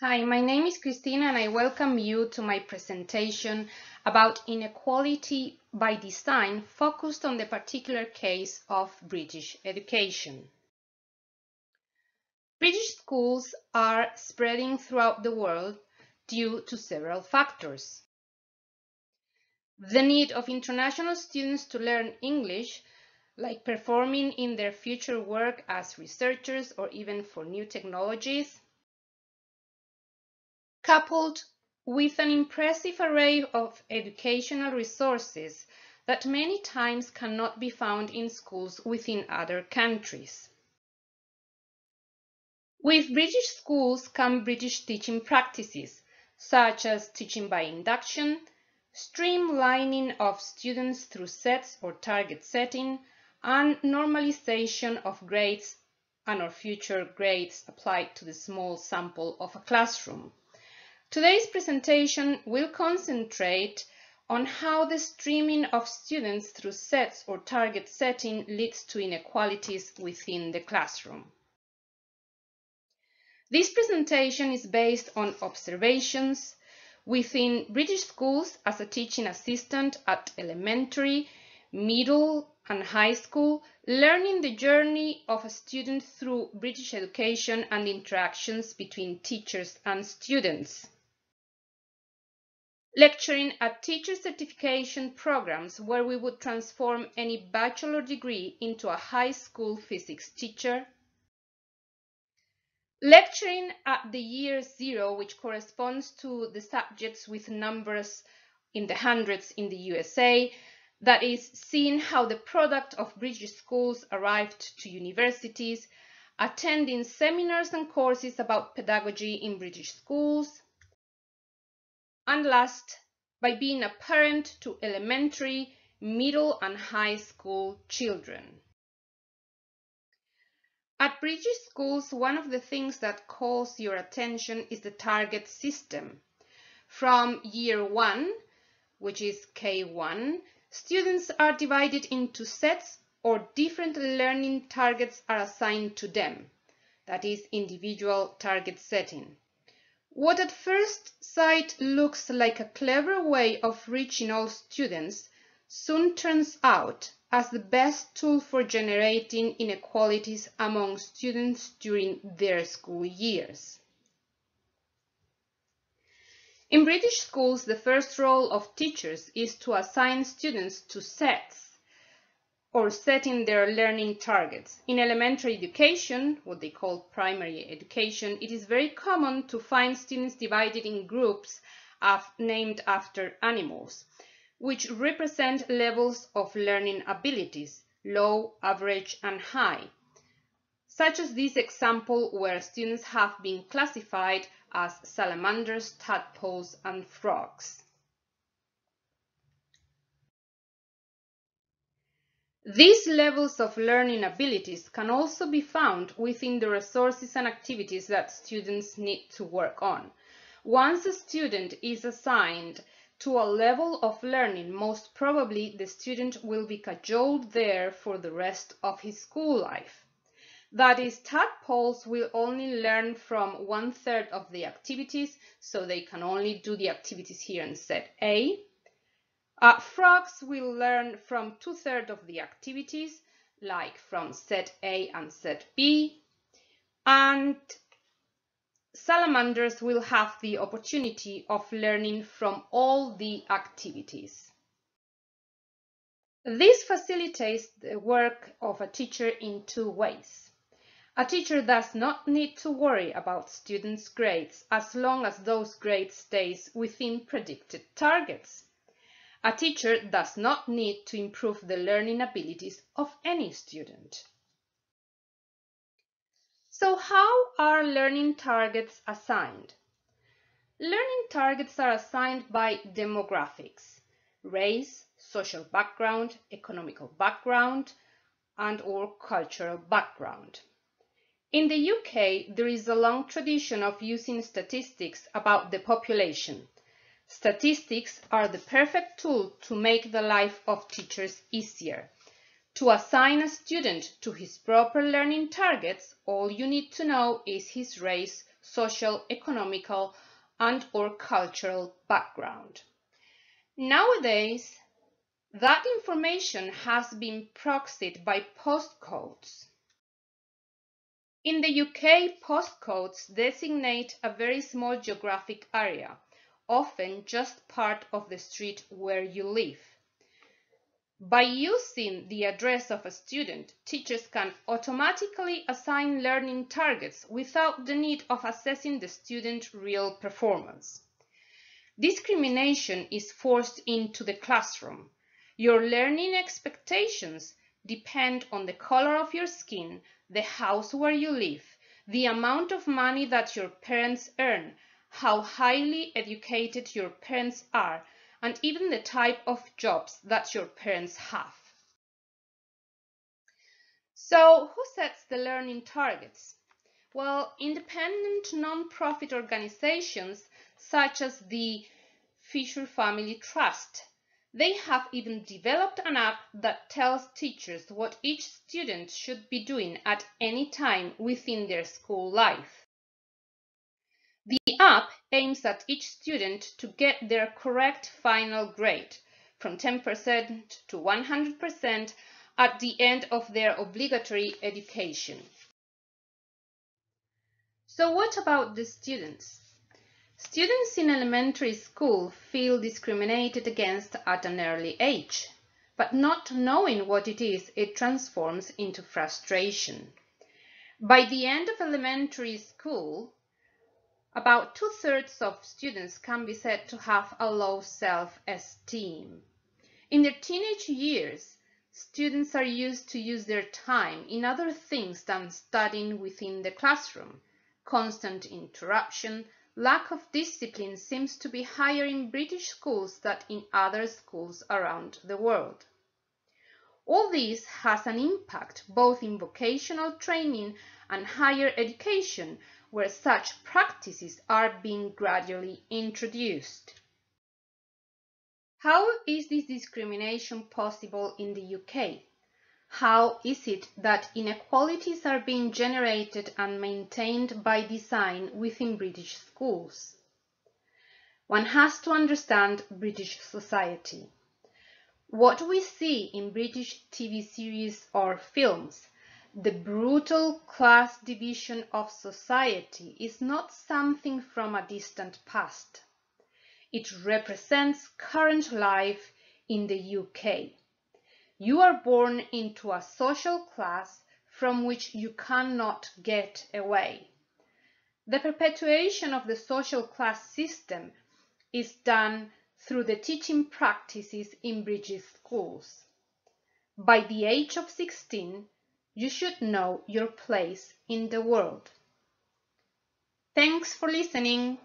Hi, my name is Christina and I welcome you to my presentation about inequality by design focused on the particular case of British education. British schools are spreading throughout the world due to several factors. The need of international students to learn English, like performing in their future work as researchers or even for new technologies, coupled with an impressive array of educational resources that many times cannot be found in schools within other countries. With British schools come British teaching practices, such as teaching by induction, streamlining of students through sets or target setting, and normalization of grades and/or future grades applied to the small sample of a classroom. Today's presentation will concentrate on how the streaming of students through sets or target setting leads to inequalities within the classroom. This presentation is based on observations within British schools as a teaching assistant at elementary, middle, and high school, learning the journey of a student through British education and interactions between teachers and students. Lecturing at teacher certification programs where we would transform any bachelor degree into a high school physics teacher. Lecturing at the year zero, which corresponds to the subjects with numbers in the hundreds in the USA, that is, seeing how the product of British schools arrived to universities, attending seminars and courses about pedagogy in British schools, and last, by being a parent to elementary, middle, and high school children. At British schools, one of the things that calls your attention is the target system. From year 1, which is K1, students are divided into sets or different learning targets are assigned to them. That is individual target setting. What at first sight looks like a clever way of reaching all students soon turns out as the best tool for generating inequalities among students during their school years. In British schools, the first role of teachers is to assign students to sets or setting their learning targets. In elementary education, what they call primary education, it is very common to find students divided in groups named after animals, which represent levels of learning abilities, low, average, and high, such as this example where students have been classified as salamanders, tadpoles, and frogs. These levels of learning abilities can also be found within the resources and activities that students need to work on. Once a student is assigned to a level of learning, most probably the student will be cajoled there for the rest of his school life. That is, tadpoles will only learn from 1/3 of the activities, so they can only do the activities here in set A. Frogs will learn from 2/3 of the activities, like from set A and set B, and salamanders will have the opportunity of learning from all the activities. This facilitates the work of a teacher in two ways. A teacher does not need to worry about students' grades as long as those grades stay within predicted targets. A teacher does not need to improve the learning abilities of any student. So how are learning targets assigned? Learning targets are assigned by demographics, race, social background, economical background, and/or cultural background. In the UK, there is a long tradition of using statistics about the population. Statistics are the perfect tool to make the life of teachers easier. To assign a student to his proper learning targets, all you need to know is his race, social, economical, and/or cultural background. Nowadays, that information has been proxied by postcodes. In the UK, postcodes designate a very small geographic area, often just part of the street where you live. By using the address of a student, teachers can automatically assign learning targets without the need of assessing the student's real performance. Discrimination is forced into the classroom. Your learning expectations depend on the color of your skin, the house where you live, the amount of money that your parents earn, how highly educated your parents are, and even the type of jobs that your parents have. So, who sets the learning targets? Well, independent non-profit organizations such as the Fisher Family Trust. They have even developed an app that tells teachers what each student should be doing at any time within their school life. The app aims at each student to get their correct final grade, from 10% to 100% at the end of their obligatory education. So what about the students? Students in elementary school feel discriminated against at an early age, but not knowing what it is, it transforms into frustration. By the end of elementary school, about 2/3 of students can be said to have a low self-esteem. In their teenage years, students are used to use their time in other things than studying within the classroom. Constant interruption, lack of discipline seems to be higher in British schools than in other schools around the world. All this has an impact both in vocational training and higher education, where such practices are being gradually introduced. How is this discrimination possible in the UK? How is it that inequalities are being generated and maintained by design within British schools? One has to understand British society. What we see in British TV series or films, the brutal class division of society, is not something from a distant past. It represents current life in the UK. You are born into a social class from which you cannot get away. The perpetuation of the social class system is done through the teaching practices in British schools. By the age of 16, you should know your place in the world. Thanks for listening.